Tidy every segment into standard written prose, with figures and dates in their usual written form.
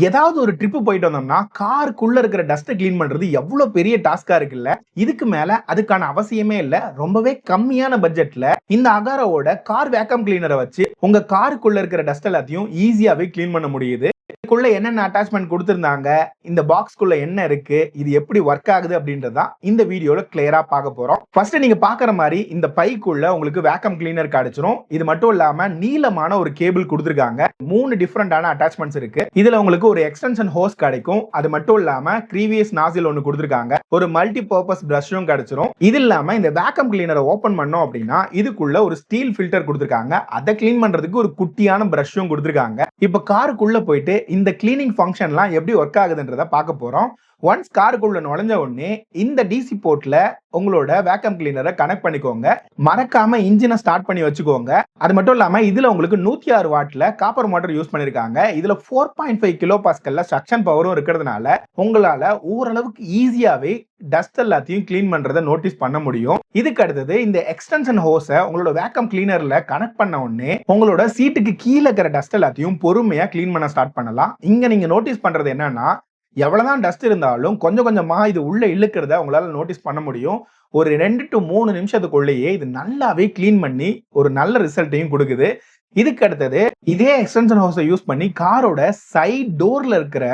ஏதாவது ஒரு ட்ரிப் போயிட்டு வந்தோம்னா காருக்குள்ள இருக்கிற டஸ்ட்டை கிளீன் பண்றது எவ்வளவு பெரிய டாஸ்கா இருக்குல்ல. இதுக்கு மேல அதுக்கான அவசியமே இல்ல. ரொம்பவே கம்மியான பட்ஜெட்ல இந்த அகாராவோட கார் வேக்கம் கிளீனரை வச்சு உங்க காருக்குள்ள இருக்கிற டஸ்ட் எல்லாத்தையும் ஈஸியாவே கிளீன் பண்ண முடியுது. இதுக்குள்ள என்னென்ன அட்டாச்மெண்ட் கொடுத்திருந்தாங்க, இந்த பாக்ஸ்க்குள்ள என்ன இருக்கு, இது எப்படி ஒர்க் ஆகுது அப்படின்றதா இந்த வீடியோல கிளியரா பார்க்க போறோம். ஃபர்ஸ்ட் நீங்க பாக்குற மாதிரி இந்த பைக்குள்ள உங்களுக்கு வேக்கம் கிளீனர் கிடைச்சிரும். இது மட்டும் இல்லாம நீளமான ஒரு கேபிள் கொடுத்திருக்காங்க. 3 டிஃபரெண்டான அட்டாச்மெண்ட்ஸ் இருக்கு. இதுல உங்களுக்கு ஒரு எக்ஸ்டென்ஷன் ஹோஸ் கிடைக்கும். அது மட்டும் இல்லாம க்ரீவியஸ் நாசில் ஒன்னு கொடுத்திருக்காங்க. ஒரு மல்டி பர்பஸ் பிரஷும் கிடைச்சிரும். இது இல்லாம இந்த வேக்கம் கிளீனரை ஓபன் பண்ணோம் அப்படின்னா இதுக்குள்ள ஒரு ஸ்டீல் ஃபில்டர் கொடுத்திருக்காங்க. அதை கிளீன் பண்றதுக்கு ஒரு குட்டியான பிரஷும் கொடுத்திருக்காங்க. இப்ப காருக்குள்ள போயிட்டு இந்த கிளீனிங் ஃபங்க்ஷன்லாம் எப்படி ஒர்க் ஆகுதுன்றத பார்க்க போறோம். ஒன்ஸ் காருக்குள்ள நுழைஞ்ச உடனே இந்த டிசி போர்ட்ல உங்களோட வேக்கம் கிளீனரை கனெக்ட் பண்ணிக்கோங்க. மறக்காம இன்ஜினை ஸ்டார்ட் பண்ணி வச்சுக்கோங்க. அது மட்டும் இல்லாம இதுல உங்களுக்கு 106 வாட்ல காப்பர் மோட்டார் யூஸ் பண்ணிருக்காங்க. இதுல 4.5 கிலோ பாஸ்கல்ல சக்ஷன் பவரும் இருக்கிறதுனால உங்களால ஓரளவுக்கு ஈஸியாவே டஸ்ட் எல்லாத்தையும் கிளீன் பண்றதை நோட்டீஸ் பண்ண முடியும். இதுக்கு அடுத்தது இந்த எக்ஸ்டென்ஷன் ஹோஸை உங்களோட வேக்கம் கிளீனர்ல கனெக்ட் பண்ண உடனே உங்களோட சீட்டுக்கு கீழே இருக்கிற டஸ்ட் எல்லாத்தையும் பொறுமையா கிளீன் பண்ண ஸ்டார்ட் பண்ணலாம். இங்க நீங்க நோட்டீஸ் பண்றது என்னன்னா, எவ்வளவுதான் டஸ்ட் இருந்தாலும் கொஞ்சம் கொஞ்சமா இது உள்ள இழுக்கிறத உங்களால நோட்டீஸ் பண்ண முடியும். ஒரு 2 to 3 நிமிஷத்துக்குள்ளேயே இது நல்லாவே கிளீன் பண்ணி ஒரு நல்ல ரிசல்ட்டையும் கொடுக்குது. இதுக்கு அடுத்தது இதே எக்ஸ்டென்ஷன் ஹோஸை யூஸ் பண்ணி காரோட சைட் டோர்ல இருக்கிற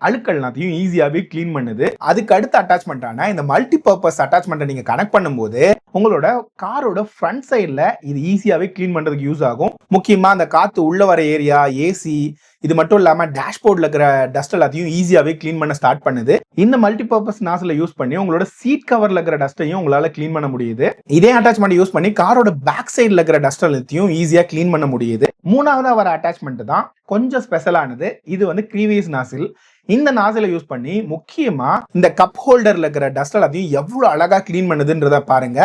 அழுக்கள் எல்லாத்தையும் ஈஸியாவே கிளீன் பண்ணுது. அதுக்கு அடுத்த அட்டாச்மெண்டான இந்த மல்டி பர்பஸ் அட்டாச்மெண்ட்டை நீங்க கனெக்ட் பண்ணும்போது உங்களோட காரோட ஃப்ரண்ட் சைட்ல இது ஈஸியாவே கிளீன் பண்றதுக்கு யூஸ் ஆகும். முக்கியமா அந்த காத்து உள்ள வர ஏரியா, ஏசி, இது மட்டும் இல்லாம டேஷ்போர்ட்ல இருக்கிற டஸ்ட் எல்லாத்தையும் ஈஸியாவே கிளீன் பண்ண ஸ்டார்ட் பண்ணுது. இந்த மல்டி பர்பஸ் நாசில யூஸ் பண்ணி உங்களோட சீட் கவர்ல இருக்கிற டஸ்ட்டையும் உங்களால கிளீன் பண்ண முடியுது. இதே அட்டாச்மெண்ட் யூஸ் பண்ணி காரோட பேக் சைட்ல இருக்கிற டஸ்ட் எல்லாத்தையும் ஈஸியா கிளீன் பண்ண முடியுது. மூணாவதா வர அட்டாச்மெண்ட் தான் கொஞ்சம் ஸ்பெஷலானது. இது வந்து க்ரீவியஸ் நாசில். இந்த நாசில யூஸ் பண்ணி முக்கியமா இந்த கப் ஹோல்டர்ல இருக்கிற டஸ்ட் எல்லாத்தையும் எவ்வளவு அழகா கிளீன் பண்ணுதுன்றத பாருங்க.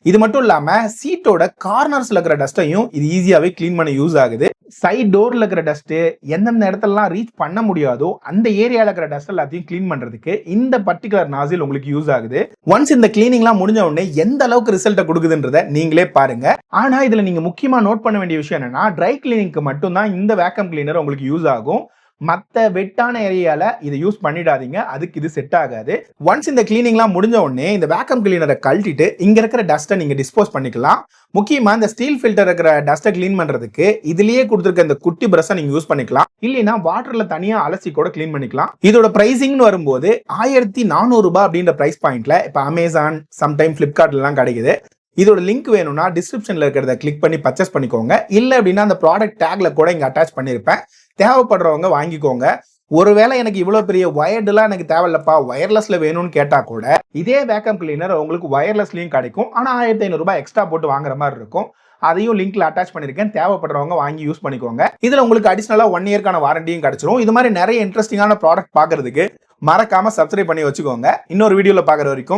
இது மட்டும் இல்லாம சீட்டோட கார்னர்ஸ்ல இருக்கிற டஸ்டையும் இது ஈஸியாவே கிளீன் பண்ண யூஸ் ஆகுது. சைட் டோர்ல இருக்கிற டஸ்ட் எந்தெந்த இடத்துலலாம் ரீச் பண்ண முடியாதோ அந்த ஏரியால இருக்கிற டஸ்ட் எல்லாத்தையும் கிளீன் பண்றதுக்கு இந்த பர்டிகுலர் நாசில் உங்களுக்கு யூஸ் ஆகுது. ஒன்ஸ் இந்த கிளீனிங்லாம் முடிஞ்ச உடனே எந்த அளவுக்கு ரிசல்ட்டை கொடுக்குதுன்றத நீங்களே பாருங்க. ஆனா இதுல நீங்க முக்கியமா நோட் பண்ண வேண்டிய விஷயம் என்னன்னா, ட்ரை கிளீனிங்க்கு மட்டும் தான் இந்த வேக்கம் கிளீனர் உங்களுக்கு யூஸ் ஆகும். மற்ற வெட்டான ஏரியால இதை யூஸ் பண்ணிடாதீங்க, அதுக்கு இது செட் ஆகாது. ஒன்ஸ் இந்த கிளீனிங்லாம் முடிஞ்ச உடனே இந்த வேக்கம் கிளீனரை கழட்டிட்டு இங்க இருக்கிற டஸ்ட்டை நீங்க டிஸ்போஸ் பண்ணிக்கலாம். முக்கியமா இந்த ஸ்டீல் ஃபில்டர் இருக்கிற டஸ்ட்டை கிளீன் பண்றதுக்கு இதுலயே கொடுத்துருக்க இந்த குட்டி பிரஷை நீங்க யூஸ் பண்ணிக்கலாம். இல்லைன்னா வாட்டர்ல தனியா அலசி கூட கிளீன் பண்ணிக்கலாம். இதோட பிரைசிங்னு வரும்போது 1400 ரூபாய் அப்படின்ற பிரைஸ் பாயிண்ட்ல இப்ப அமேசான், சம்டைம் பிளிப்கார்ட்ல எல்லாம் கிடைக்குது. இதோட லிங்க் வேணும்னா டிஸ்கிரிப்ஷன்ல இருக்கிறத கிளிக் பண்ணி பர்ச்சேஸ் பண்ணிக்கோங்க. இல்ல அப்படின்னா அந்த ப்ராடக்ட் டேக்ல கூட இங்க அட்டாச் பண்ணிருப்பேன். தேவைப்படுறவங்க வாங்கிக்கோங்க. ஒருவேளை எனக்கு இவ்வளவு பெரிய வயர்டுலாம் எனக்கு தேவையில்லப்பா, வயர்லெஸ்ல வேணும்னு கேட்டா கூட இதே வேக்கம் கிளீனர் உங்களுக்கு வயர்லெஸ்லயும் கிடைக்கும். ஆனா 1500 ரூபாய் எக்ஸ்ட்ரா போட்டு வாங்குற மாதிரி இருக்கும். அதையும் லிங்க்ல அட்டாச் பண்ணிருக்கேன். தேவைப்படுறவங்க வாங்கி யூஸ் பண்ணிக்கோங்க. இதுல உங்களுக்கு அடிஷனலா 1 இயர்க்கான வாரண்டியும் கிடைச்சிரும். இது மாதிரி நிறைய இன்ட்ரெஸ்டிங்கான ப்ராடக்ட் பாக்குறதுக்கு மறக்காம சப்ஸ்கிரைப் பண்ணி வச்சுக்கோங்க. இன்னொரு வீடியோல பாக்குற வரைக்கும்